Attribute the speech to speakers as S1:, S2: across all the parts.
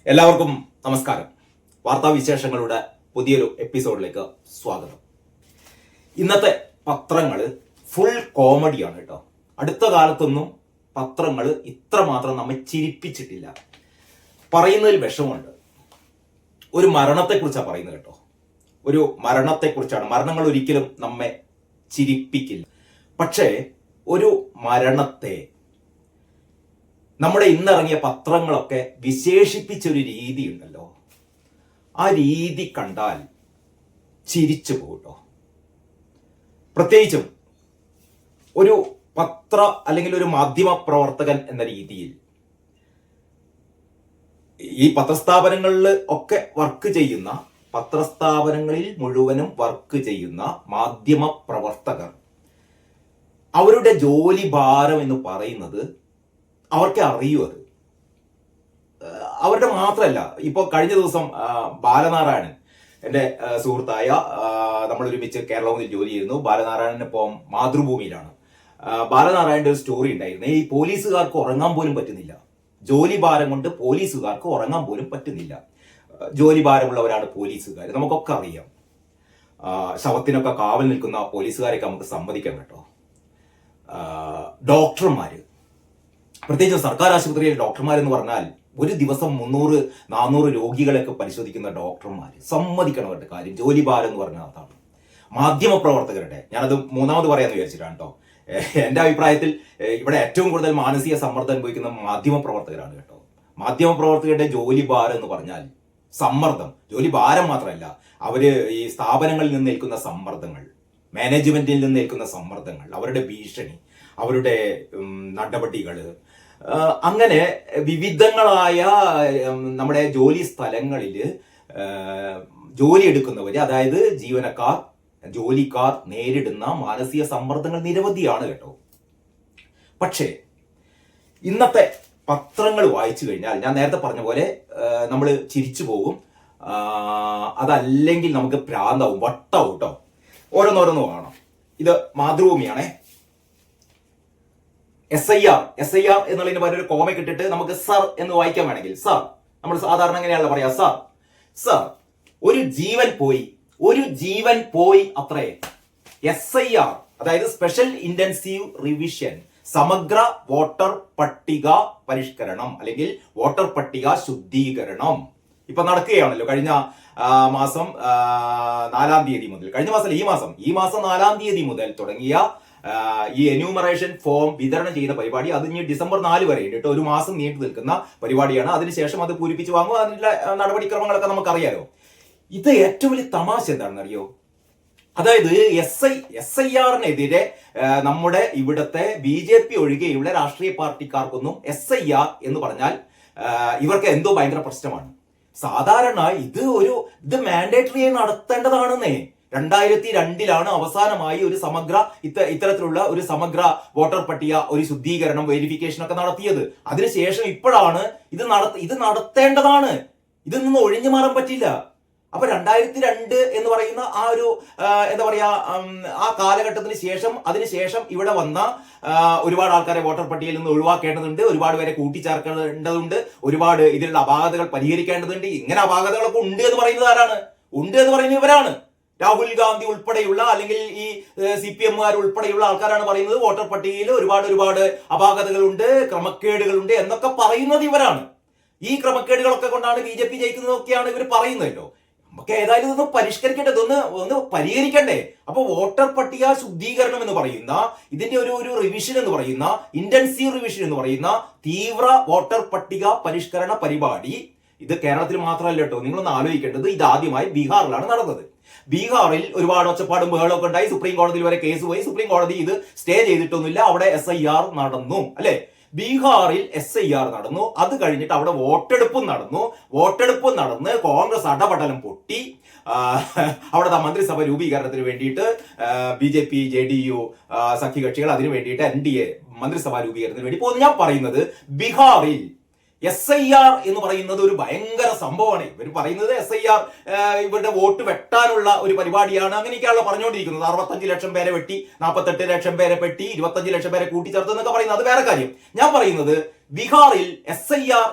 S1: എല്ലാവർക്കും നമസ്കാരം. വാർത്താവിശേഷങ്ങളുടെ പുതിയൊരു എപ്പിസോഡിലേക്ക് സ്വാഗതം. ഇന്നത്തെ പത്രങ്ങൾ ഫുൾ കോമഡിയാണ് കേട്ടോ. അടുത്ത കാലത്തൊന്നും പത്രങ്ങൾ ഇത്രമാത്രം നമ്മെ ചിരിപ്പിച്ചിട്ടില്ല. പറയുന്നതിൽ വിഷമമുണ്ട്. ഒരു മരണത്തെക്കുറിച്ചാണ് പറയുന്നത് കേട്ടോ. ഒരു മരണത്തെക്കുറിച്ചാണ്. മരണങ്ങൾ ഒരിക്കലും നമ്മെ ചിരിപ്പിക്കില്ല. പക്ഷേ ഒരു മരണത്തെ നമ്മുടെ ഇന്നിറങ്ങിയ പത്രങ്ങളൊക്കെ വിശേഷിപ്പിച്ചൊരു രീതി ഉണ്ടല്ലോ, ആ രീതി കണ്ടാൽ ചിരിച്ചു പോകട്ടോ. പ്രത്യേകിച്ചും ഒരു പത്ര അല്ലെങ്കിൽ ഒരു മാധ്യമ പ്രവർത്തകൻ എന്ന രീതിയിൽ ഈ പത്രസ്ഥാപനങ്ങളിൽ ഒക്കെ വർക്ക് ചെയ്യുന്ന, പത്രസ്ഥാപനങ്ങളിൽ മുഴുവനും വർക്ക് ചെയ്യുന്ന മാധ്യമ പ്രവർത്തകർ, അവരുടെ ജോലി ഭാരം എന്ന് പറയുന്നത് അവർക്ക് അറിയൂ. അത് അവരുടെ മാത്രമല്ല. ഇപ്പോൾ കഴിഞ്ഞ ദിവസം ബാലനാരായണൻ, എൻ്റെ സുഹൃത്തായ, നമ്മൾ ഒരുമിച്ച് കേരളത്തിൽ ജോലി ചെയ്യുന്നു. ബാലനാരായണൻ ഇപ്പോൾ മാതൃഭൂമിയിലാണ്. ബാലനാരായണന്റെ ഒരു സ്റ്റോറി ഉണ്ടായിരുന്നു. ഈ പോലീസുകാർക്ക് ഉറങ്ങാൻ പോലും പറ്റുന്നില്ല. ജോലി ഭാരം കൊണ്ട് പോലീസുകാർക്ക് ഉറങ്ങാൻ പോലും പറ്റുന്നില്ല. ജോലി ഭാരമുള്ളവരാണ് പോലീസുകാർ, നമുക്കൊക്കെ അറിയാം. ശവത്തിനൊക്കെ കാവൽ നിൽക്കുന്ന പോലീസുകാരെയൊക്കെ നമുക്ക് സമ്മതിക്കാം കേട്ടോ. ഡോക്ടർമാര്, പ്രത്യേകിച്ച് സർക്കാർ ആശുപത്രിയിലെ ഡോക്ടർമാരെന്ന് പറഞ്ഞാൽ ഒരു ദിവസം 300-400 രോഗികളെയൊക്കെ പരിശോധിക്കുന്ന ഡോക്ടർമാർ, സമ്മതിക്കണം അവരുടെ കാര്യം. ജോലി ഭാരം എന്ന് പറഞ്ഞാൽ അതാണ്. മാധ്യമ പ്രവർത്തകരുടെ, ഞാനത് മൂന്നാമത് പറയാന്ന് വിചാരിച്ചിട്ടാണ് കേട്ടോ. എൻ്റെ അഭിപ്രായത്തിൽ ഇവിടെ ഏറ്റവും കൂടുതൽ മാനസിക സമ്മർദ്ദം അനുഭവിക്കുന്ന മാധ്യമ പ്രവർത്തകരാണ് കേട്ടോ. മാധ്യമ പ്രവർത്തകരുടെ ജോലി ഭാരം എന്ന് പറഞ്ഞാൽ സമ്മർദ്ദം. ജോലി ഭാരം മാത്രമല്ല, അവര് ഈ സ്ഥാപനങ്ങളിൽ നിന്ന് ഏൽക്കുന്ന സമ്മർദ്ദങ്ങൾ, മാനേജ്മെന്റിൽ നിന്ന് ഏൽക്കുന്ന സമ്മർദ്ദങ്ങൾ, അവരുടെ ഭീഷണി, അവരുടെ നടപടികൾ, അങ്ങനെ വിവിധങ്ങളായ നമ്മുടെ ജോലി സ്ഥലങ്ങളിൽ ജോലി എടുക്കുന്നവര്, അതായത് ജീവനക്കാർ, ജോലിക്കാർ നേരിടുന്ന മാനസിക സമ്മർദ്ദങ്ങൾ നിരവധിയാണ് കേട്ടോ. പക്ഷേ ഇന്നത്തെ പത്രങ്ങൾ വായിച്ചു കഴിഞ്ഞാൽ ഞാൻ നേരത്തെ പറഞ്ഞ പോലെ നമ്മൾ ചിരിച്ചു പോകും. അതല്ലെങ്കിൽ നമുക്ക് ഭ്രാന്താവും, വട്ടാവും കേട്ടോ. ഓരോന്നോരോന്ന് കാണാം. ഇത് മാതൃഭൂമിയാണേ. SIR എന്നുള്ളതിന് പകരം ഒരു കോമ ഇട്ടിട്ട് നമുക്ക് സർ എന്ന് വായിക്കാൻ വേണമെങ്കിൽ, സർ, നമ്മൾ സാധാരണ എങ്ങനെയാണല്ലോ പറയാ, സർ, ഒരു ജീവൻ പോയി അത്രേ. SIR, അതായത് സ്പെഷ്യൽ ഇന്റൻസീവ് റിവിഷൻ, സമഗ്ര വോട്ടർ പട്ടിക പരിഷ്കരണം അല്ലെങ്കിൽ വോട്ടർ പട്ടിക ശുദ്ധീകരണം ഇപ്പൊ നടക്കുകയാണല്ലോ. കഴിഞ്ഞ മാസം 4-ാം തീയതി മുതൽ, കഴിഞ്ഞ മാസം ഈ മാസം 4-ാം തീയതി മുതൽ തുടങ്ങിയ ഈ എന്യൂമറേഷൻ ഫോം വിതരണം ചെയ്യുന്ന പരിപാടി, അത് ഇനി ഡിസംബർ 4 വരെ ഉണ്ട്. ഒരു മാസം നീണ്ടു നിൽക്കുന്ന പരിപാടിയാണ്. അതിനുശേഷം അത് പൂരിപ്പിച്ച് വാങ്ങുക, അതിനുള്ള നടപടിക്രമങ്ങളൊക്കെ നമുക്കറിയാലോ. ഇത് ഏറ്റവും വലിയ തമാശ എന്താണെന്ന് അറിയോ? അതായത് SIR-നെതിരെ നമ്മുടെ ഇവിടുത്തെ BJP ഒഴികെയുള്ള രാഷ്ട്രീയ പാർട്ടിക്കാർക്കൊന്നും SIR എന്ന് പറഞ്ഞാൽ ഇവർക്ക് എന്തോ ഭയങ്കര പ്രശ്നമാണ്. സാധാരണ ഇത് മാൻഡേറ്ററി ആയി നടത്തേണ്ടതാണെന്നേ. 2002 അവസാനമായി ഒരു ഇത്തരത്തിലുള്ള ഒരു സമഗ്ര വോട്ടർ പട്ടിക, ഒരു ശുദ്ധീകരണം, വെരിഫിക്കേഷൻ ഒക്കെ നടത്തിയത്. അതിനുശേഷം ഇപ്പോഴാണ് ഇത് നടത്തേണ്ടതാണ്. ഇതിൽ നിന്ന് ഒഴിഞ്ഞു മാറാൻ പറ്റില്ല. അപ്പൊ 2002 എന്ന് പറയുന്ന ആ ഒരു എന്താ പറയാ, ആ കാലഘട്ടത്തിന് ശേഷം, അതിനുശേഷം ഇവിടെ വന്ന ഒരുപാട് ആൾക്കാരെ വോട്ടർ പട്ടികയിൽ നിന്ന് ഒഴിവാക്കേണ്ടതുണ്ട്, ഒരുപാട് പേരെ കൂട്ടിച്ചേർക്കേണ്ടതുണ്ട്, ഒരുപാട് ഇതിലുള്ള അപാകതകൾ പരിഹരിക്കേണ്ടതുണ്ട്. ഇങ്ങനെ അപാകതകളൊക്കെ ഉണ്ട് എന്ന് പറയുന്നത് ആരാണ്? ഉണ്ട് എന്ന് പറയുന്നത് ഇവരാണ്. രാഹുൽ ഗാന്ധി ഉൾപ്പെടെയുള്ള, അല്ലെങ്കിൽ ഈ CPM-കാർ ഉൾപ്പെടെയുള്ള ആൾക്കാരാണ് പറയുന്നത് വോട്ടർ പട്ടികയിൽ ഒരുപാട് അപാകതകളുണ്ട്, ക്രമക്കേടുകളുണ്ട് എന്നൊക്കെ പറയുന്നത് ഇവരാണ്. ഈ ക്രമക്കേടുകളൊക്കെ കൊണ്ടാണ് BJP ജയിക്കുന്നതൊക്കെയാണ് ഇവർ പറയുന്നതല്ലോ. നമുക്ക് ഏതായാലും ഇതൊന്ന് പരിഷ്കരിക്കട്ടെ, ഒന്ന് പരിഹരിക്കണ്ടേ? അപ്പൊ വോട്ടർ പട്ടിക ശുദ്ധീകരണം എന്ന് പറയുന്ന ഇതിന്റെ ഒരു റിവിഷൻ എന്ന് പറയുന്ന, ഇന്റൻസീവ് റിവിഷൻ എന്ന് പറയുന്ന തീവ്ര വോട്ടർ പട്ടിക പരിഷ്കരണ പരിപാടി, ഇത് കേരളത്തിൽ മാത്രമല്ല കേട്ടോ. നിങ്ങളൊന്ന് ആലോചിക്കേണ്ടത്, ഇത് ആദ്യമായി ബീഹാറിലാണ് നടന്നത്. ബീഹാറിൽ ഒരുപാട് ഒച്ചപ്പാടും ബഹളമൊക്കെ ഉണ്ടായി. സുപ്രീം കോടതിയിൽ വരെ കേസ് പോയി. സുപ്രീം കോടതി ഇത് സ്റ്റേ ചെയ്തിട്ടൊന്നുമില്ല. അവിടെ SIR നടന്നു, അല്ലെ? ബീഹാറിൽ SIR നടന്നു. അത് കഴിഞ്ഞിട്ട് അവിടെ വോട്ടെടുപ്പും നടന്ന് കോൺഗ്രസ് അടപടലം പൊട്ടി. അവിടുത്തെ മന്ത്രിസഭ രൂപീകരണത്തിന് വേണ്ടിയിട്ട് BJP JDU സഖ്യകക്ഷികൾ അതിനു വേണ്ടിയിട്ട് NDA മന്ത്രിസഭാ രൂപീകരണത്തിന് വേണ്ടി പോകുന്നു. ഞാൻ പറയുന്നത് ബീഹാറിൽ SIR എന്ന് പറയുന്നത് ഒരു ഭയങ്കര സംഭവമാണ്. ഇവർ പറയുന്നത് SIR ഇവരുടെ വോട്ട് വെട്ടാനുള്ള ഒരു പരിപാടിയാണ്, അങ്ങനെയൊക്കെയാണല്ലോ പറഞ്ഞുകൊണ്ടിരിക്കുന്നത്. 65 ലക്ഷം പേരെ വെട്ടി, 48 ലക്ഷം പേരെ വെട്ടി, 25 ലക്ഷം പേരെ കൂട്ടിച്ചേർത്ത് എന്നൊക്കെ പറയുന്നത് അത് വേറെ കാര്യം. ഞാൻ പറയുന്നത് ബീഹാറിൽ SIR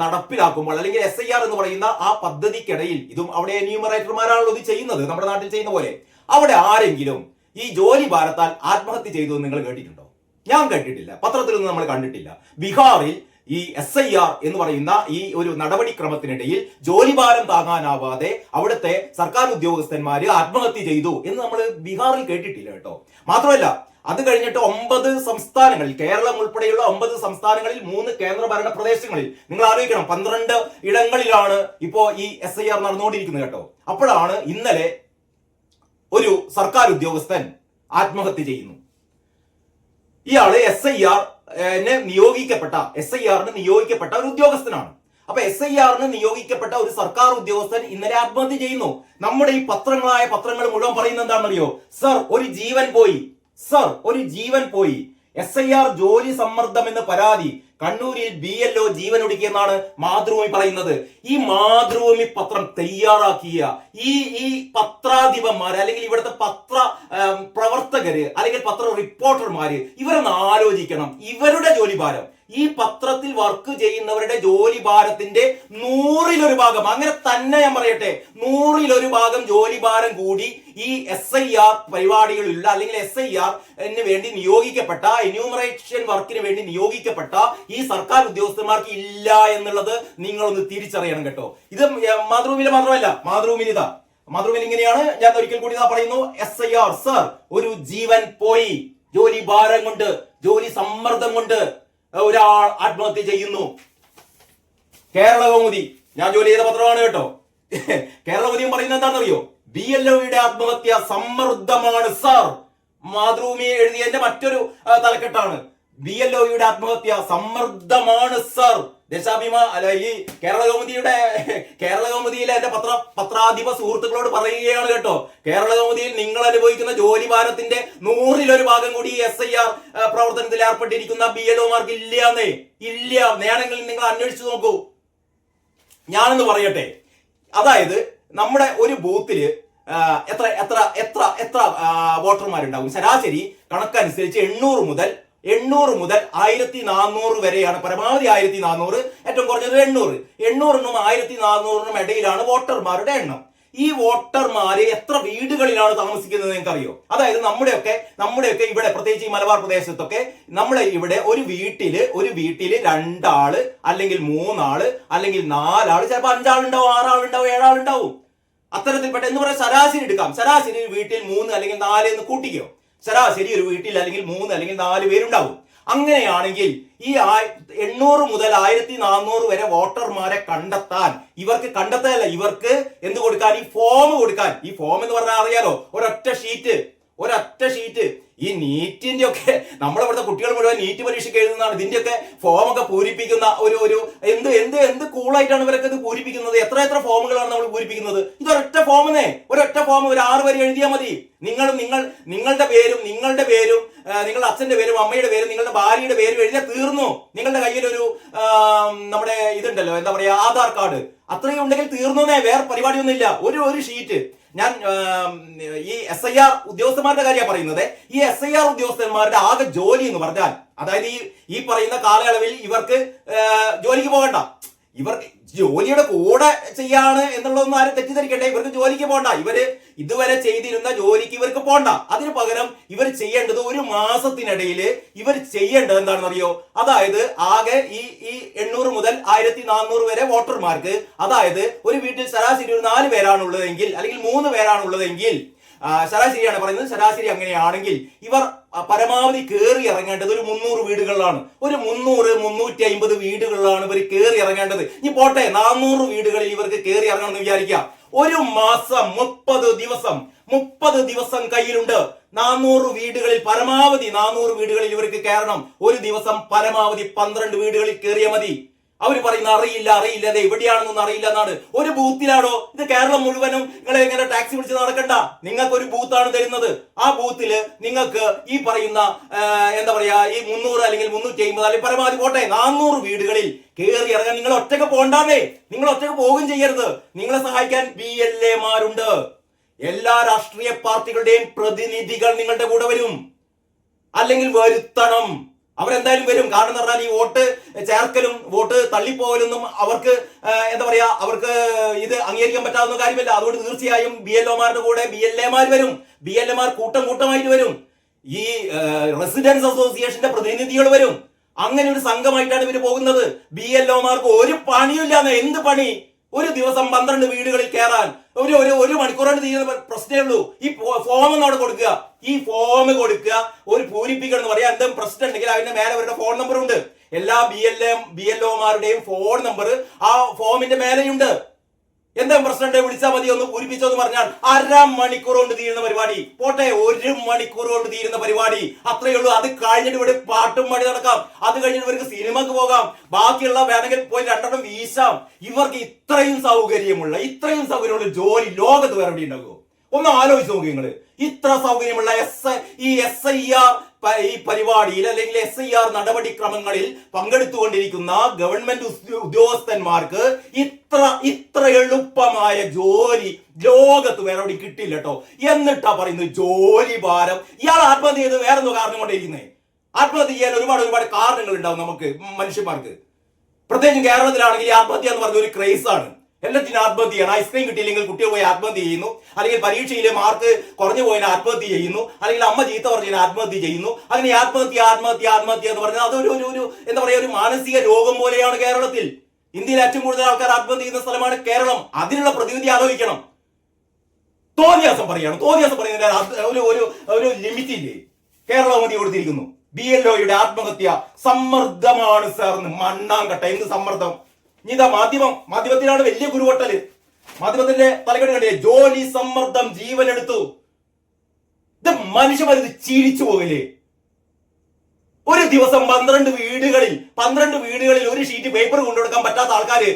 S1: നടപ്പിലാക്കുമ്പോൾ അല്ലെങ്കിൽ SIR എന്ന് പറയുന്ന ആ പദ്ധതിക്കിടയിൽ, ഇതും അവിടെ എന്യൂമറേറ്റർമാരാണല്ലോ ഇത് ചെയ്യുന്നത്, നമ്മുടെ നാട്ടിൽ ചെയ്യുന്ന പോലെ, അവിടെ ആരെങ്കിലും ഈ ജോലി ഭാരത്താൽ ആത്മഹത്യ ചെയ്തു എന്ന് നിങ്ങൾ കേട്ടിട്ടുണ്ടോ? ഞാൻ കേട്ടിട്ടില്ല, പത്രത്തിലൊന്നും നമ്മൾ കണ്ടിട്ടില്ല. ബീഹാറിൽ ഈ SIR എന്ന് പറയുന്ന ഈ ഒരു നടപടിക്രമത്തിനിടയിൽ ജോലിഭാരം താങ്ങാനാവാതെ അവിടുത്തെ സർക്കാർ ഉദ്യോഗസ്ഥന്മാര് ആത്മഹത്യ ചെയ്തു എന്ന് നമ്മൾ ബീഹാറിൽ കേട്ടിട്ടില്ല കേട്ടോ. മാത്രമല്ല, അത് കഴിഞ്ഞിട്ട് 9 സംസ്ഥാനങ്ങളിൽ, കേരളം ഉൾപ്പെടെയുള്ള 9 സംസ്ഥാനങ്ങളിൽ 3 കേന്ദ്രഭരണ പ്രദേശങ്ങളിൽ, നിങ്ങൾ ആലോചിക്കണം, 12 ഇടങ്ങളിലാണ് ഇപ്പോ ഈ SIR നടന്നുകൊണ്ടിരിക്കുന്നത് കേട്ടോ. അപ്പോഴാണ് ഇന്നലെ ഒരു സർക്കാർ ഉദ്യോഗസ്ഥൻ ആത്മഹത്യ ചെയ്യുന്നു. ഇയാള് SIRന് നിയോഗിക്കപ്പെട്ട ഒരു ഉദ്യോഗസ്ഥനാണ്. അപ്പൊ SIRന് നിയോഗിക്കപ്പെട്ട ഒരു സർക്കാർ ഉദ്യോഗസ്ഥൻ ഇന്നലെ ആത്മഹത്യ ചെയ്യുന്നു. നമ്മുടെ ഈ പത്രങ്ങൾ മുഴുവൻ പറയുന്നത് എന്താണെന്നറിയോ? സർ, ഒരു ജീവൻ പോയി, സർ, ഒരു ജീവൻ പോയി. SIR ജോലി സമ്മർദ്ദം എന്ന് പരാതി, കണ്ണൂരിൽ BLO ജീവനൊടുക്കിയെന്നാണ് മാതൃഭൂമി പറയുന്നത്. ഈ മാതൃഭൂമി പത്രം തയ്യാറാക്കിയ ഈ പത്രാധിപന്മാര്, അല്ലെങ്കിൽ ഇവിടുത്തെ പത്ര പ്രവർത്തകര്, അല്ലെങ്കിൽ പത്ര റിപ്പോർട്ടർമാര്, ഇവരൊന്ന് ആലോചിക്കണം. ഇവരുടെ ജോലിഭാരം, ഈ പത്രത്തിൽ വർക്ക് ചെയ്യുന്നവരുടെ ജോലി ഭാരത്തിന്റെ 100% ഭാഗം, അങ്ങനെ തന്നെ ഞാൻ പറയട്ടെ, 100% ജോലി ഭാരം കൂടി ഈ SIR പരിപാടികളിലുള്ള, അല്ലെങ്കിൽ SIR വേണ്ടി നിയോഗിക്കപ്പെട്ട, എന്യൂമറേഷൻ വർക്കിന് വേണ്ടി നിയോഗിക്കപ്പെട്ട ഈ സർക്കാർ ഉദ്യോഗസ്ഥന്മാർക്ക് ഇല്ല എന്നുള്ളത് നിങ്ങളൊന്ന് തിരിച്ചറിയണം കേട്ടോ. ഇത് മാതൃഭൂമിയിലെ മാത്രമല്ല, മാതൃഭൂമിയിൽ ഇങ്ങനെയാണ്, ഞാൻ ഒരിക്കൽ കൂടി പറയുന്നു. SIR, സർ, ഒരു ജീവൻ പോയി, ജോലി ഭാരം കൊണ്ട്, ജോലി സമ്മർദ്ദം കൊണ്ട് ഒരാൾ ആത്മഹത്യ ചെയ്യുന്നു. കേരള കൗമുദി, ഞാൻ ജോലി ചെയ്ത പത്രമാണ് കേട്ടോ. കേരള കൗമുദിയും പറയുന്നത് എന്താണെന്നറിയോ? BLOയുടെ ആത്മഹത്യ സമ്മർദ്ദമാണ് സർ. മാതൃഭൂമി എഴുതിയതിന്റെ മറ്റൊരു തലക്കെട്ടാണ്, BLOയുടെ ആത്മഹത്യ സമ്മർദ്ദമാണ് സർ. ഈ കേരള കൗമുദിയിലെ എന്റെ പത്രാധിപ സുഹൃത്തുക്കളോട് പറയുകയാണ് കേട്ടോ. കേരള കൗമുദിയിൽ നിങ്ങൾ അനുഭവിക്കുന്ന ജോലി ഭാരത്തിന്റെ 100% ഭാഗം കൂടി SIR പ്രവർത്തനത്തിൽ ഏർപ്പെട്ടിരിക്കുന്ന BLOമാർക്ക് ഇല്ലാന്നേ, ഇല്ല. നേണെങ്കിൽ നിങ്ങൾ അന്വേഷിച്ചു നോക്കൂ. ഞാനെന്ന് പറയട്ടെ, അതായത് നമ്മുടെ ഒരു ബൂത്തില് എത്ര വോട്ടർമാരുണ്ടാവും? ശരാശരി കണക്കനുസരിച്ച് 800 മുതൽ 1400 വരെയാണ്. പരമാവധി 1400, ഏറ്റവും കുറഞ്ഞത് 800. 800നും 1400നും ഇടയിലാണ് വോട്ടർമാരുടെ എണ്ണം. ഈ വോട്ടർമാര് എത്ര വീടുകളിലാണ് താമസിക്കുന്നത് നിങ്ങൾക്കറിയോ? അതായത് നമ്മുടെയൊക്കെ ഇവിടെ, പ്രത്യേകിച്ച് ഈ മലബാർ പ്രദേശത്തൊക്കെ, നമ്മുടെ ഇവിടെ ഒരു വീട്ടില് 2 ആള്, അല്ലെങ്കിൽ 3 ആള്, അല്ലെങ്കിൽ 4 ആള്, ചിലപ്പോൾ 5 ആളുണ്ടാവും, 6 ആളുണ്ടാവും, 7 ആളുണ്ടാവും. അത്തരത്തിൽപ്പെട്ട എന്ന് പറയാൻ ശരാശരി എടുക്കാം. ശരാശരി വീട്ടിൽ 3 അല്ലെങ്കിൽ 4 എന്ന് കൂട്ടിക്കോ. ശരാശരി ഒരു വീട്ടിൽ അല്ലെങ്കിൽ 3 അല്ലെങ്കിൽ 4 പേരുണ്ടാവും. അങ്ങനെയാണെങ്കിൽ ഈ 800 മുതൽ 1400 വരെ വോട്ടർമാരെ കണ്ടെത്താൻ, ഇവർക്ക് എന്ത് കൊടുക്കാൻ? ഈ ഫോം കൊടുക്കാൻ. ഈ ഫോം എന്ന് പറഞ്ഞാൽ അറിയാലോ, ഒരൊറ്റ ഷീറ്റ്. ഈ നീറ്റിന്റെ ഒക്കെ, നമ്മളിവിടുത്തെ കുട്ടികൾ മുഴുവൻ നീറ്റ് പരീക്ഷയ്ക്ക് എഴുതുന്നതാണ്. ഇതിന്റെയൊക്കെ ഫോമൊക്കെ പൂരിപ്പിക്കുന്ന ഒരു എന്ത് കൂളായിട്ടാണ് ഇവരൊക്കെ ഇത് പൂരിപ്പിക്കുന്നത്. എത്ര ഫോമുകളാണ് നമ്മൾ പൂരിപ്പിക്കുന്നത്? ഇതൊരൊറ്റ ഫോമെന്നേ, ഒരൊറ്റ ഫോം, ഒരു 6 വരി എഴുതിയാൽ മതി. നിങ്ങളുടെ പേരും നിങ്ങളുടെ അച്ഛന്റെ പേരും അമ്മയുടെ പേരും നിങ്ങളുടെ ഭാര്യയുടെ പേരും എഴുതിയാൽ തീർന്നു. നിങ്ങളുടെ കയ്യിൽ ഒരു നമ്മുടെ ഇതുണ്ടല്ലോ, എന്താ പറയാ, ആധാർ കാർഡ്, അത്രയും ഉണ്ടെങ്കിൽ തീർന്നേ. വേറെ പരിപാടിയൊന്നുമില്ല. ഒരു ഷീറ്റ്. ഞാൻ ഈ SIR ഉദ്യോഗസ്ഥന്മാരുടെ കാര്യമാണ് പറയുന്നത്. ഈ SIR ഉദ്യോഗസ്ഥന്മാരുടെ ആകെ ജോലി എന്ന് പറഞ്ഞാൽ, അതായത് ഈ പറയുന്ന കാലയളവിൽ ഇവർക്ക് ജോലിക്ക് പോകണ്ട, ഇവർക്ക് ജോലിയുടെ കൂടെ ചെയ്യാണ് എന്നുള്ളതൊന്നും ആരും തെറ്റിദ്ധരിക്കട്ടെ. ഇവർക്ക് ജോലിക്ക് പോകണ്ട, ഇവര് ഇതുവരെ ചെയ്തിരുന്ന ജോലിക്ക് ഇവർക്ക് പോകണ്ട. അതിന് പകരം ഇവർ ചെയ്യേണ്ടത്, ഒരു മാസത്തിനിടയിൽ ഇവർ ചെയ്യേണ്ടത് എന്താണെന്ന് അറിയോ? അതായത് ആകെ ഈ 800 മുതൽ 1400 വരെ വോട്ടർമാർക്ക്, അതായത് ഒരു വീട്ടിൽ ശരാശരി ഒരു 4 പേരാണുള്ളതെങ്കിൽ, അല്ലെങ്കിൽ 3 പേരാണുള്ളതെങ്കിൽ, ശരാശരിയാണ് പറയുന്നത്. ശരാശരി അങ്ങനെയാണെങ്കിൽ ഇവർ പരമാവധി കയറി ഇറങ്ങേണ്ടത് ഒരു 300 വീടുകളിലാണ്. ഒരു 350 വീടുകളിലാണ് ഇവർ കയറി ഇറങ്ങേണ്ടത്. ഇനി പോട്ടെ, 400 വീടുകളിൽ ഇവർക്ക് കയറി ഇറങ്ങണമെന്ന് വിചാരിക്കാം. ഒരു മാസം 30 ദിവസം കയ്യിലുണ്ട്. 400 വീടുകളിൽ, പരമാവധി 400 വീടുകളിൽ ഇവർക്ക് കയറണം. ഒരു ദിവസം പരമാവധി 12 വീടുകളിൽ കയറിയാൽ മതി. അവർ പറയുന്ന അറിയില്ല, അത് എവിടെയാണെന്നൊന്നും അറിയില്ല എന്നാണ്. ഒരു ബൂത്തിലാണോ ഇത്? കേരളം മുഴുവനും നിങ്ങൾ എങ്ങനെ ടാക്സി പിടിച്ച് നടക്കണ്ട. നിങ്ങൾക്ക് ഒരു ബൂത്താണ് തരുന്നത്. ആ ബൂത്തില് നിങ്ങൾക്ക് ഈ പറയുന്ന എന്താ പറയാ, ഈ 300 അല്ലെങ്കിൽ 350 അല്ലെങ്കിൽ പരമാവധി പോട്ടെ 400 വീടുകളിൽ കയറി ഇറങ്ങാൻ നിങ്ങൾ ഒറ്റയ്ക്ക് പോകണ്ടാന്നേ. നിങ്ങൾ ഒറ്റയ്ക്ക് പോകുകയും ചെയ്യരുത്. നിങ്ങളെ സഹായിക്കാൻ BLAമാരുണ്ട്. എല്ലാ രാഷ്ട്രീയ പാർട്ടികളുടെയും പ്രതിനിധികൾ നിങ്ങളുടെ കൂടെ വരും, അല്ലെങ്കിൽ വരുത്തണം. അവരെന്തായാലും വരും. കാരണം എന്ന് പറഞ്ഞാൽ ഈ വോട്ട് ചേർക്കലും വോട്ട് തള്ളിപ്പോകലൊന്നും അവർക്ക് എന്താ പറയാ, അവർക്ക് ഇത് അംഗീകരിക്കാൻ പറ്റാവുന്ന കാര്യമല്ല. അതുകൊണ്ട് തീർച്ചയായും BLOമാരുടെ കൂടെ BLAമാർ വരും. BLAമാർ കൂട്ടം കൂട്ടമായിട്ട് വരും. ഈ റെസിഡൻസ് അസോസിയേഷന്റെ പ്രതിനിധികൾ വരും. അങ്ങനെ ഒരു സംഘമായിട്ടാണ് ഇവര് പോകുന്നത്. BLOമാർക്ക് ഒരു പണിയില്ലാന്ന്. എന്ത് പണി? ഒരു ദിവസം 12 വീടുകളിൽ കയറാൻ ഒരു മണിക്കൂറാണ് തീരുന്ന പ്രശ്നമേ ഉള്ളൂ. ഈ ഫോം അവിടെ കൊടുക്കുക, ഈ ഫോം കൊടുക്കുക, ഒരു പൂരിപ്പിക്കണം എന്ന് പറയാം. എന്തെങ്കിലും പ്രശ്നം ഉണ്ടെങ്കിൽ അതിന്റെ മേലെ അവരുടെ ഫോൺ നമ്പർ ഉണ്ട്. എല്ലാ BLOമാരുടെയും ഫോൺ നമ്പർ ആ ഫോമിന്റെ മേലെയുണ്ട്. എന്തെങ്കിലും പ്രശ്നം ഉണ്ടെങ്കിൽ വിളിച്ചാൽ മതി, ഒന്ന് പൂരിപ്പിച്ചോന്ന് പറഞ്ഞാൽ 1/2 മണിക്കൂർ കൊണ്ട് തീരുന്ന പരിപാടി. പോട്ടെ, 1 മണിക്കൂർ കൊണ്ട് തീരുന്ന പരിപാടി, അത്രയേ ഉള്ളൂ. അത് കഴിഞ്ഞിട്ട് ഇവിടെ പാട്ടും പാടി നടക്കാം. അത് കഴിഞ്ഞിട്ട് ഇവർക്ക് സിനിമക്ക് പോകാം. ബാക്കിയുള്ള വേണമെങ്കിൽ പോയി 2 വീശാം. ഇവർക്ക് ഇത്രയും സൗകര്യമുള്ള ജോലി ലോകത്ത് വേറെ എവിടെ ഉണ്ടാകുമോ? ഒന്ന് ആലോചിച്ച് നോക്കി നിങ്ങള്. ഇത്ര സൗകര്യമുള്ള SIR ഈ പരിപാടിയിൽ അല്ലെങ്കിൽ SIR നടപടിക്രമങ്ങളിൽ പങ്കെടുത്തുകൊണ്ടിരിക്കുന്ന ഗവൺമെന്റ് ഉദ്യോഗസ്ഥന്മാർക്ക് ഇത്ര എളുപ്പമായ ജോലി ലോകത്ത് വേറെ എവിടെ കിട്ടില്ല കേട്ടോ. എന്നിട്ടാ പറയുന്നത് ജോലി ഭാരം. ഇയാൾ ആത്മഹത്യ ചെയ്ത് വേറെ എന്തോ കാരണം കൊണ്ടിരിക്കുന്നേ. ആത്മഹത്യ ചെയ്യാൻ ഒരുപാട് കാരണങ്ങൾ ഉണ്ടാവും നമുക്ക് മനുഷ്യന്മാർക്ക്. പ്രത്യേകിച്ചും കേരളത്തിലാണെങ്കിൽ ഈ ആത്മഹത്യ എന്ന് പറഞ്ഞ ഒരു ക്രൈസ് ആണ്. എല്ലാത്തിനും ആത്മഹത്യ ചെയ്യണം. ഐസ്ക്രീം കിട്ടിയില്ലെങ്കിൽ കുട്ടികൾ പോയി ആത്മഹത്യ ചെയ്യുന്നു, അല്ലെങ്കിൽ പരീക്ഷയിലെ മാർക്ക് കുറഞ്ഞു പോയതിന് ആത്മഹത്യ ചെയ്യുന്നു, അല്ലെങ്കിൽ അമ്മ ചീത്ത പറഞ്ഞതിന് ആത്മഹത്യ ചെയ്യുന്നു. അങ്ങനെ ആത്മഹത്യ എന്ന് പറഞ്ഞാൽ അതൊരു എന്താ പറയാ, ഒരു മാനസിക രോഗം പോലെയാണ് കേരളത്തിൽ. ഇന്ത്യയിൽ ഏറ്റവും കൂടുതൽ ആൾക്കാർ ആത്മഹത്യ ചെയ്യുന്ന സ്ഥലമാണ് കേരളം. അതിനുള്ള പ്രതിവിധി ആലോചിക്കണം. തോന്നിയാസം പറയുന്നതിന് ഒരു ലിമിറ്റ് ഇല്ലേ? കേരളം മതി കൊടുത്തിരിക്കുന്നു. BLOയുടെ ആത്മഹത്യ സമ്മർദ്ദമാണ് സാർ. മണ്ണാങ്കട്ട, എന്ത് സമ്മർദ്ദം! ഇതാ മാധ്യമത്തിലാണ് വലിയ കുരുവട്ടല്. മാധ്യമത്തിന്റെ തലക്കെട്ട് കണ്ടില്ലേ? ജോലി സമ്മർദ്ദം ജീവനെടുത്തു. ഇത് മനുഷ്യന്മാരിത് ചിരിച്ചു പോകില്ലേ? ഒരു ദിവസം 12 വീടുകളിൽ ഒരു ഷീറ്റ് പേപ്പർ കൊണ്ടുകൊടുക്കാൻ പറ്റാത്ത ആൾക്കാര്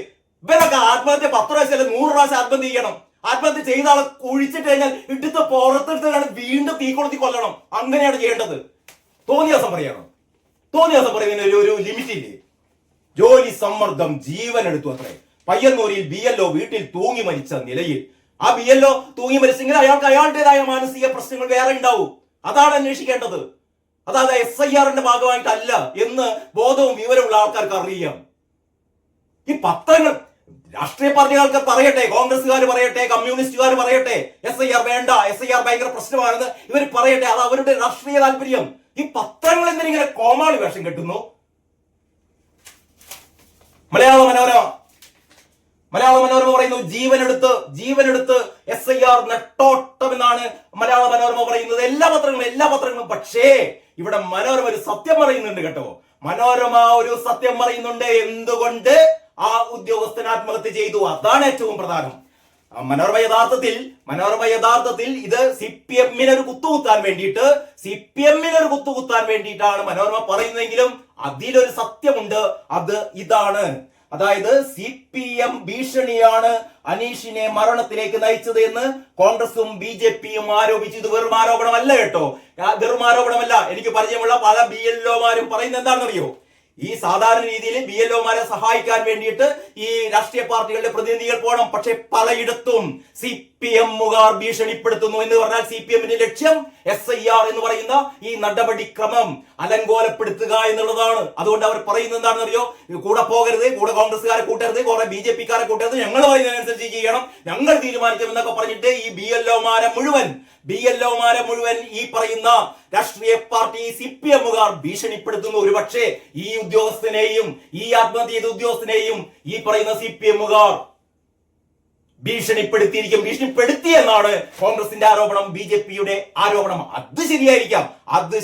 S1: ഇവരൊക്കെ ആത്മഹത്യ 10 പ്രാവശ്യം അല്ല 100 പ്രാവശ്യം ആത്മഹത്യ ചെയ്യണം. ആത്മഹത്യ ചെയ്ത ആളെ കുഴിച്ചിട്ട് കഴിഞ്ഞാൽ ഇടുത്ത പുറത്തെടുത്തിട്ടാണ് വീണ്ടും തീ കൊളുത്തി കൊല്ലണം. അങ്ങനെയാണ് ചെയ്യേണ്ടത്. തോന്നിയാസം പറയുന്നതിന് ഒരു ലിമിറ്റ് ഇല്ലേ? ജോലി സമ്മർദ്ദം ജീവനെടുത്തു അത്രേ. പയ്യന്നൂരിൽ BLO വീട്ടിൽ തൂങ്ങി മരിച്ച നിലയിൽ. ആ BLO തൂങ്ങി മരിച്ചെങ്കിൽ അയാൾക്ക് അയാളുടേതായ മാനസിക പ്രശ്നങ്ങൾ വേറെ ഉണ്ടാവും. അതാണ് അന്വേഷിക്കേണ്ടത്. അതായത് SIRന്റെ ഭാഗമായിട്ടല്ല എന്ന് ബോധവും വിവരമുള്ള ആൾക്കാർക്ക് അറിയാം. ഈ പത്രങ്ങൾ, രാഷ്ട്രീയ പാർട്ടികൾക്ക് പറയട്ടെ, കോൺഗ്രസ്സുകാർ പറയട്ടെ, കമ്മ്യൂണിസ്റ്റുകാർ പറയട്ടെ, SIR വേണ്ട, SIR ഭയങ്കര പ്രശ്നമാണെന്ന് ഇവർ പറയട്ടെ. അത് അവരുടെ രാഷ്ട്രീയ താല്പര്യം. ഈ പത്രങ്ങൾ എന്തിനിങ്ങനെ കോമാളി വേഷം കെട്ടുന്നു? മലയാള മനോരമ പറയുന്നു ജീവനെടുത്ത് SIR നെട്ടോട്ടം എന്നാണ് മലയാള മനോരമ പറയുന്നത്. എല്ലാ പത്രങ്ങളും. പക്ഷേ ഇവിടെ മനോരമ ഒരു സത്യം പറയുന്നുണ്ട് കേട്ടോ. മനോരമ ഒരു സത്യം പറയുന്നുണ്ട്. എന്തുകൊണ്ട് ആ ഉദ്യോഗസ്ഥൻ ആത്മഹത്യ ചെയ്തു? അതാണ് ഏറ്റവും പ്രധാനം. മനോരമ യഥാർത്ഥത്തിൽ ഇത് CPM-ന് ഒരു കുത്തുകുത്താൻ വേണ്ടിയിട്ടാണ് മനോരമ പറയുന്നതെങ്കിലും അതിലൊരു സത്യമുണ്ട്. അത് ഇതാണ്. അതായത് CPM ഭീഷണിയാണ് അനീഷിനെ മരണത്തിലേക്ക് നയിച്ചത് എന്ന് കോൺഗ്രസും BJPയും ആരോപിച്ചു. ഇത് വെറും ആരോപണമല്ല കേട്ടോ, വെറും ആരോപണമല്ല. എനിക്ക് പരിചയമുള്ള പല BLOമാരും പറയുന്നത് എന്താണെന്നറിയോ? ഈ സാധാരണ രീതിയിൽ BLOമാരെ സഹായിക്കാൻ വേണ്ടിയിട്ട് ഈ രാഷ്ട്രീയ പാർട്ടികളുടെ പ്രതിനിധികൾ പോകണം. പക്ഷെ പലയിടത്തും CPM-കാർ ഭീഷണിപ്പെടുത്തുന്നു. എന്ന് പറഞ്ഞാൽ CPM-ന്റെ ലക്ഷ്യം SIR എന്ന് പറയുന്ന ഈ നടപടിക്രമം അലങ്കോലപ്പെടുത്തുക എന്നുള്ളതാണ്. അതുകൊണ്ട് അവർ പറയുന്നത് എന്താണെന്നറിയോ? കൂടെ പോകരുത്, കൂടെ കോൺഗ്രസ്സുകാരെ കൂട്ടരുത്, കുറെ BJPക്കാരെ കൂട്ടരുത്, ഞങ്ങൾ പറയുന്നതനുസരിച്ച് ചെയ്യണം, ഞങ്ങൾ തീരുമാനിക്കുമെന്നൊക്കെ പറഞ്ഞിട്ട് ഈ BLOമാരെ മുഴുവൻ ഈ പറയുന്ന രാഷ്ട്രീയ പാർട്ടി CPM-കാർ ഭീഷണിപ്പെടുത്തുന്നു. ഒരുപക്ഷെ ഈ ഉദ്യോഗസ്ഥനെയും, ഈ ആത്മഹത്യ ചെയ്ത ഉദ്യോഗസ്ഥനെയും ഈ പറയുന്ന CPM-കാർ ഭീഷണിപ്പെടുത്തി എന്നാണ് കോൺഗ്രസിന്റെ ആരോപണം, BJPയുടെ ആരോപണം. അത്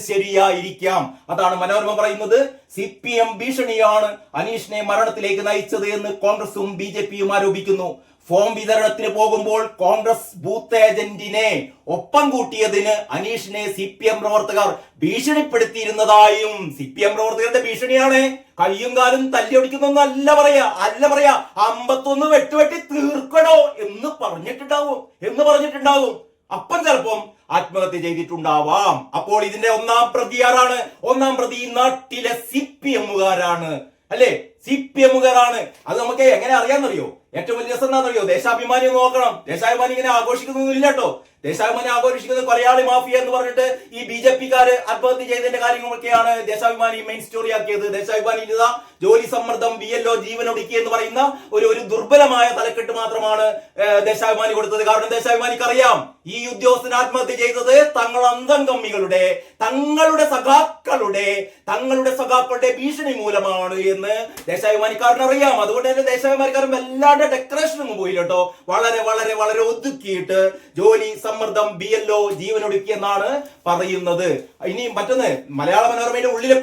S1: ശരിയായിരിക്കാം. അതാണ് മനോരമ പറയുന്നത്. CPM ഭീഷണിയാണ് അനീഷിനെ മരണത്തിലേക്ക് നയിച്ചത് എന്ന് കോൺഗ്രസും BJPയും ആരോപിക്കുന്നു. ഫോം വിതരണത്തിന് പോകുമ്പോൾ കോൺഗ്രസ് ബൂത്ത് ഏജന്റിനെ ഒപ്പം കൂട്ടിയതിന് അനീഷിനെ CPM പ്രവർത്തകർ ഭീഷണിപ്പെടുത്തിയിരുന്നതായും. CPM പ്രവർത്തകരുടെ ഭീഷണിയാണ്. കയ്യും കാലും തല്ലിയൊടിക്കുന്നൊന്നും അല്ല പറയാ. 51 വെട്ടി തീർക്കണോ എന്ന് പറഞ്ഞിട്ടുണ്ടാവും. അപ്പം ചിലപ്പം ആത്മഹത്യ ചെയ്തിട്ടുണ്ടാവാം. അപ്പോൾ ഇതിന്റെ ഒന്നാം പ്രതി ആരാണ്? ഒന്നാം പ്രതി നാട്ടിലെ CPM-കാരാണ്, അല്ലേ? CPM-കാരാണ്. അത് നമുക്ക് എങ്ങനെ അറിയാന്നറിയോ? ഏറ്റവും വലിയ രസം എന്താണെന്നറിയോ? ദേശാഭിമാനി നോക്കണം. ദേശാഭിമാനി ഇങ്ങനെ ആഘോഷിക്കുന്നൊന്നും ഇല്ല കേട്ടോ. ദേശാഭിമാനി ആഘോഷിക്കുന്നത് കൊലയാളി മാഫിയ എന്ന് പറഞ്ഞിട്ട് ഈ BJP-കാര് ആത്മഹത്യ ചെയ്തതിന്റെ കാര്യങ്ങളൊക്കെയാണ് ദേശാഭിമാനി മെയിൻ സ്റ്റോറി ആക്കിയത്. ദേശാഭിമാനി ഇതാ ജോലി സമ്മർദ്ദം, BLO ജീവനൊടുക്കി എന്ന് പറയുന്ന ഒരു ദുർബലമായ തലക്കെട്ട് മാത്രമാണ് ദേശാഭിമാനി കൊടുത്തത്. കാരണം ദേശാഭിമാനിക്ക് അറിയാം ഈ ഉദ്യോഗസ്ഥൻ ആത്മഹത്യ ചെയ്തത് തങ്ങൾ അന്തംഗമ്മികളുടെ തങ്ങളുടെ സഖാക്കളുടെ ഭീഷണി മൂലമാണ് എന്ന് ദേശാഭിമാനിക്കാരന് അറിയാം. അതുകൊണ്ട് തന്നെ ദേശാഭിമാനിക്കാരൻ വല്ലാണ്ട് ഡെക്കറേഷനൊന്നും പോയില്ല കേട്ടോ. വളരെ വളരെ വളരെ ഒതുക്കിയിട്ട് ജോലി സമ്മർദ്ദം, BLO ജീവനൊടുക്കി എന്നാണ് പറയുന്നത്. ഇനി മറ്റൊന്ന്, മലയാള മനോരമയുടെ ഉള്ളിലെ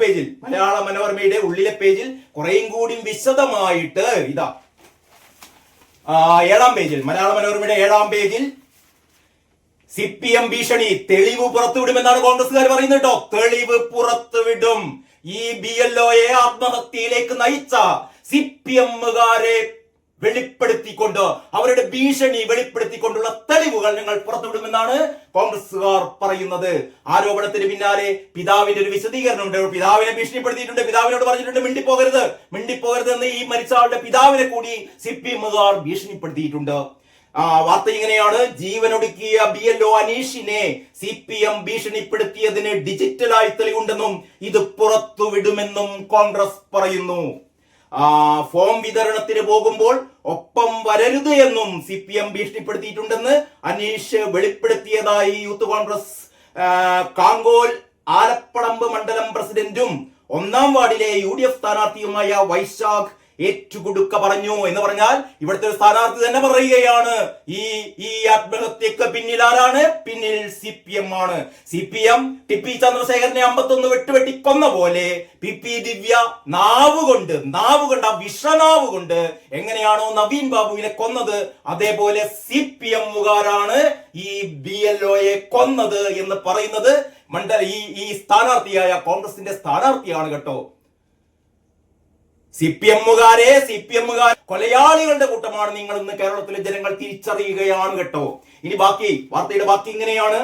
S1: പേജിൽ കുറേയും കൂടി വിശദമായിട്ട് ഇതാ 7-ാം പേജിൽ, മലയാള മനോരമയുടെ 7-ാം പേജിൽ CPM ഭീഷണി, തെളിവ് പുറത്തുവിടുമെന്നാണ് കോൺഗ്രസ്സുകാർ പറയുന്നത് കേട്ടോ. തെളിവ് പുറത്തുവിടും. ഈ BLOയെ ആത്മഹത്യയിലേക്ക് നയിച്ച CPM-കാരെ വെളിപ്പെടുത്തിക്കൊണ്ട്, അവരുടെ ഭീഷണി വെളിപ്പെടുത്തിക്കൊണ്ടുള്ള തെളിവുകൾ ഞങ്ങൾ പുറത്തുവിടുമെന്നാണ് കോൺഗ്രസ്സുകാർ പറയുന്നത്. ആരോപണത്തിന് പിന്നാലെ പിതാവിന്റെ ഒരു വിശദീകരണമുണ്ട്. പിതാവിനെ ഭീഷണിപ്പെടുത്തിയിട്ടുണ്ട്, പിതാവിനോട് പറഞ്ഞിട്ടുണ്ട് മിണ്ടിപ്പോകരുത് എന്ന് ഈ മരിച്ച ആളുടെ പിതാവിനെ കൂടി CPM-കാർ ഭീഷണിപ്പെടുത്തിയിട്ടുണ്ട്. വാർത്ത ഇങ്ങനെയാണ്: ജീവനൊടുക്കിയ BLO അനീഷിനെ CPM ഭീഷണിപ്പെടുത്തിയതിന് ഡിജിറ്റലായി തെളിവുണ്ടെന്നും ഇത് പുറത്തുവിടുമെന്നും കോൺഗ്രസ് പറയുന്നു. ഫോം വിതരണത്തിന് പോകുമ്പോൾ ഒപ്പം വരരുത് എന്നും CPM ഭീഷണിപ്പെടുത്തിയിട്ടുണ്ടെന്ന് അനീഷ് വെളിപ്പെടുത്തിയതായി യൂത്ത് കോൺഗ്രസ് കാങ്കോൽ ആലപ്പടമ്പ് മണ്ഡലം പ്രസിഡന്റും 1-ാം വാർഡിലെ UDF സ്ഥാനാർത്ഥിയുമായ വൈശാഖ് ഏറ്റുകൊടുക്ക പറഞ്ഞു. എന്ന് പറഞ്ഞാൽ ഇവിടുത്തെ ഒരു സ്ഥാനാർത്ഥി തന്നെ പറയുകയാണ് ഈ ആത്മഹത്യക്ക് പിന്നിൽ ആരാണ്? പിന്നിൽ CPM ആണ്. CPM ടിപ്പി ചന്ദ്രശേഖരനെ 51 വെട്ടുവെട്ടി കൊന്ന പോലെ PP ദിവ്യ നാവുകൊണ്ട് വിഷനാവ് കൊണ്ട് എങ്ങനെയാണോ നവീൻ ബാബുവിനെ കൊന്നത്, അതേപോലെ CPM-കാരാണ് ഈ BLOയെ കൊന്നത് എന്ന് പറയുന്നത് ഈ സ്ഥാനാർത്ഥിയായ കോൺഗ്രസിന്റെ സ്ഥാനാർത്ഥിയാണ് കേട്ടോ. CPM-കാർ കൊലയാളികളുടെ കൂട്ടമാണ് നിങ്ങൾ ഇന്ന് കേരളത്തിലെ ജനങ്ങൾ തിരിച്ചറിയുകയാണ് കേട്ടോ. ഇനി വാർത്തയുടെ ബാക്കി ഇങ്ങനെയാണ്: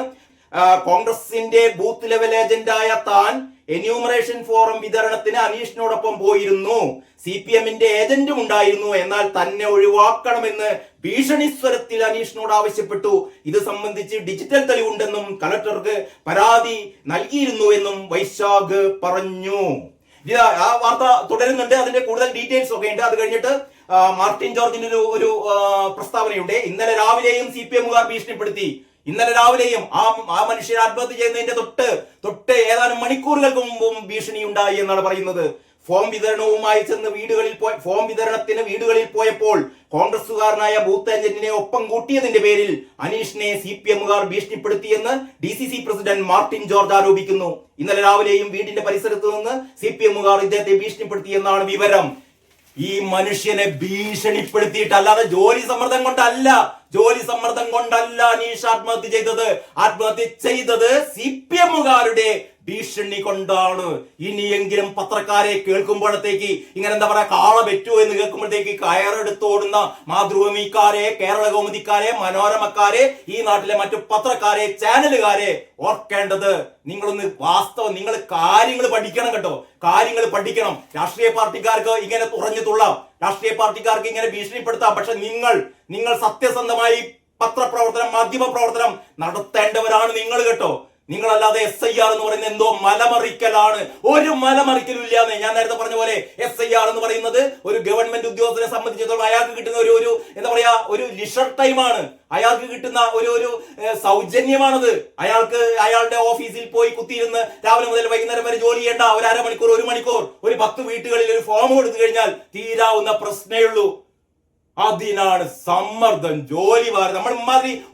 S1: കോൺഗ്രസിന്റെ ബൂത്ത് ലെവൽ ഏജന്റായ താൻ എന്യൂമറേഷൻ ഫോറം വിതരണത്തിന് അനീഷിനോടൊപ്പം പോയിരുന്നു. CPM-ന്റെ ഏജന്റും ഉണ്ടായിരുന്നു. എന്നാൽ തന്നെ ഒഴിവാക്കണമെന്ന് ഭീഷണി സ്വരത്തിൽ അനീഷിനോട് ആവശ്യപ്പെട്ടു. ഇത് സംബന്ധിച്ച് ഡിജിറ്റൽ തെളിവുണ്ടെന്നും കലക്ടർക്ക് പരാതി നൽകിയിരുന്നുവെന്നും വൈശാഖ് പറഞ്ഞു. ആ വാർത്ത തുടരുന്നുണ്ട്. അതിന്റെ കൂടുതൽ ഡീറ്റെയിൽസ് ഒക്കെ ഉണ്ട്. അത് കഴിഞ്ഞിട്ട് മാർട്ടിൻ ജോർജിന്റെ ഒരു പ്രസ്താവനയുണ്ട്. ഇന്നലെ രാവിലെയും CPM-കാർ ഭീഷണിപ്പെടുത്തി. ഇന്നലെ രാവിലെയും ആ മനുഷ്യർ ആത്മഹത്യ ചെയ്യുന്നതിന്റെ തൊട്ട് ഏതാനും മണിക്കൂറുകൾക്ക് മുമ്പും ഭീഷണി ഉണ്ടായി എന്നാണ് പറയുന്നത്. ഫോം വിതരണത്തിന് വീടുകളിൽ പോയപ്പോൾ കോൺഗ്രസുകാരനായ ബൂത്ത് ഏജന്റിനെ ഒപ്പം കൂട്ടിയതിന്റെ പേരിൽ അനീഷിനെ CPM-കാർ ഭീഷണിപ്പെടുത്തിയെന്ന് DCC പ്രസിഡന്റ് മാർട്ടിൻ ജോർജ് ആരോപിക്കുന്നു. ഇന്നലെ രാവിലെയും വീടിന്റെ പരിസരത്ത് നിന്ന് CPM-കാർ ഇദ്ദേഹത്തെ ഭീഷണിപ്പെടുത്തിയെന്നാണ് വിവരം. ഈ മനുഷ്യനെ ഭീഷണിപ്പെടുത്തിയിട്ടല്ലാതെ ജോലി സമ്മർദ്ദം കൊണ്ടല്ല അനീഷ് ആത്മഹത്യ ചെയ്തത് CPM-കാരുടെ ഭീഷണി കൊണ്ടാണ്. ഇനിയെങ്കിലും പത്രക്കാരെ കേൾക്കുമ്പോഴത്തേക്ക് ഇങ്ങനെ എന്താ പറയാ, കാള പറ്റുമോ എന്ന് കേൾക്കുമ്പോഴത്തേക്ക് കയറെടുത്തോടുന്ന മാതൃഭൂമിക്കാരെ, കേരള കൗമുദിക്കാരെ, മനോരമക്കാരെ, ഈ നാട്ടിലെ മറ്റു പത്രക്കാരെ, ചാനലുകാരെ ഓർക്കേണ്ടത് നിങ്ങൾ കാര്യങ്ങൾ പഠിക്കണം കേട്ടോ. കാര്യങ്ങൾ പഠിക്കണം. രാഷ്ട്രീയ പാർട്ടിക്കാർക്ക് ഇങ്ങനെ തുറഞ്ഞുതുള്ളാം, രാഷ്ട്രീയ പാർട്ടിക്കാർക്ക് ഇങ്ങനെ ഭീഷണിപ്പെടുത്താം. പക്ഷെ നിങ്ങൾ സത്യസന്ധമായി പത്രപ്രവർത്തനം, മാധ്യമ പ്രവർത്തനം നടത്തേണ്ടവരാണ് നിങ്ങൾ കേട്ടോ. നിങ്ങളല്ലാതെ SIR എന്ന് പറയുന്നത് എന്തോ മലമറിക്കലാണ്. ഒരു മലമറിക്കലും ഇല്ലാന്ന് ഞാൻ നേരത്തെ പറഞ്ഞ പോലെ. SIR എന്ന് പറയുന്നത് ഒരു ഗവൺമെന്റ് ഉദ്യോഗസ്ഥനെ സംബന്ധിച്ചിടത്തോളം അയാൾക്ക് കിട്ടുന്ന ഒരു എന്താ പറയാ, ഒരു ലിഷർ ടൈമാണ്. അയാൾക്ക് കിട്ടുന്ന ഒരു സൗജന്യമാണത്. അയാളുടെ ഓഫീസിൽ പോയി കുത്തിയിരുന്ന് രാവിലെ മുതൽ വൈകുന്നേരം വരെ ജോലി ചെയ്യേണ്ട ഒരു അരമണിക്കൂർ, 1 മണിക്കൂർ, ഒരു 10 വീട്ടുകളിൽ ഒരു ഫോം കൊടുത്തു കഴിഞ്ഞാൽ തീരാവുന്ന പ്രശ്നമേ ഉള്ളൂ. അതിനാണ് സമ്മർദ്ദം, ജോലി ഭാരം. നമ്മൾ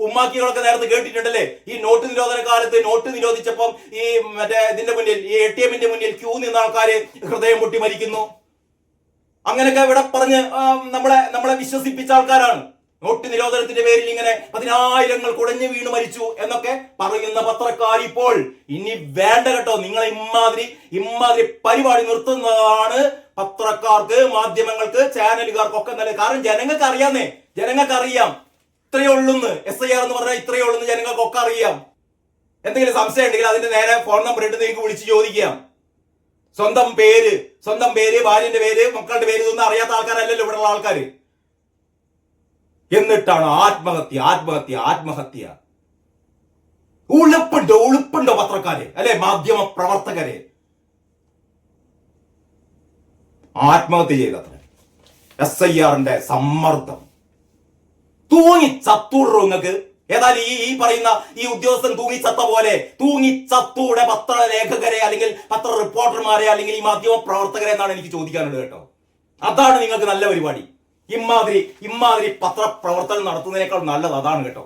S1: ഉമ്മാക്കികളൊക്കെ നേരത്തെ കേട്ടിട്ടുണ്ടല്ലേ. ഈ നോട്ട് നിരോധന കാലത്ത് നോട്ട് നിരോധിച്ചപ്പം ഈ ഇതിന്റെ മുന്നിൽ, ഈ ATM-ന്റെ മുന്നിൽ ക്യൂ നിന്ന ആൾക്കാര് ഹൃദയം പൊട്ടി മരിക്കുന്നു. അങ്ങനെയൊക്കെ ഇവിടെ പറഞ്ഞ് നമ്മളെ വിശ്വസിപ്പിച്ച ആൾക്കാരാണ്. നോട്ട് നിരോധനത്തിന്റെ പേരിൽ ഇങ്ങനെ 10,000 കുടഞ്ഞു വീണ് മരിച്ചു എന്നൊക്കെ പറയുന്ന പത്രക്കാർ ഇപ്പോൾ ഇനി വേണ്ട കേട്ടോ. നിങ്ങളെ ഇമാതിരി പരിപാടി നിർത്തുന്നതാണ് പത്രക്കാർക്ക്, മാധ്യമങ്ങൾക്ക്, ചാനലുകാർക്കൊക്കെ നല്ലത്. കാരണം ജനങ്ങൾക്ക് അറിയാം ഇത്രയേ ഉള്ളൂന്ന്. SIR എന്ന് പറഞ്ഞാൽ ഇത്രയേ ഉള്ളൂന്ന് ജനങ്ങൾക്കൊക്കെ അറിയാം. എന്തെങ്കിലും സംശയം ഉണ്ടെങ്കിൽ അതിന്റെ നേരെ ഫോൺ നമ്പർ ഇട്ട് നിങ്ങൾക്ക് വിളിച്ച് ചോദിക്കാം. സ്വന്തം പേര്, ഭാര്യന്റെ പേര്, മക്കളുടെ പേര് ഇതൊന്നും അറിയാത്ത ആൾക്കാരല്ലല്ലോ ഇവിടെയുള്ള ആൾക്കാര്. എന്നിട്ടാണ് ആത്മഹത്യ. ഉളുപ്പുണ്ടോ പത്രക്കാരെ, അല്ലെ മാധ്യമ പ്രവർത്തകരെ? ആത്മഹത്യ ചെയ്തത്ര SIRന്റെ സമ്മർദ്ദം. തൂങ്ങി ചത്തൂടോ നിങ്ങൾക്ക്? ഏതായാലും ഈ പറയുന്ന ഈ ഉദ്യോഗസ്ഥൻ തൂങ്ങിച്ചത്ത പോലെ തൂങ്ങിച്ചത്തൂടെ പത്രലേഖകരെ അല്ലെങ്കിൽ പത്ര റിപ്പോർട്ടർമാരെ അല്ലെങ്കിൽ ഈ മാധ്യമ പ്രവർത്തകരെ എന്നാണ് എനിക്ക് ചോദിക്കാനുള്ളത് കേട്ടോ. അതാണ് നിങ്ങൾക്ക് നല്ല പരിപാടി. ഇമാതിരി പത്രപ്രവർത്തനം നടത്തുന്നതിനേക്കാൾ നല്ലത് അതാണ് കേട്ടോ.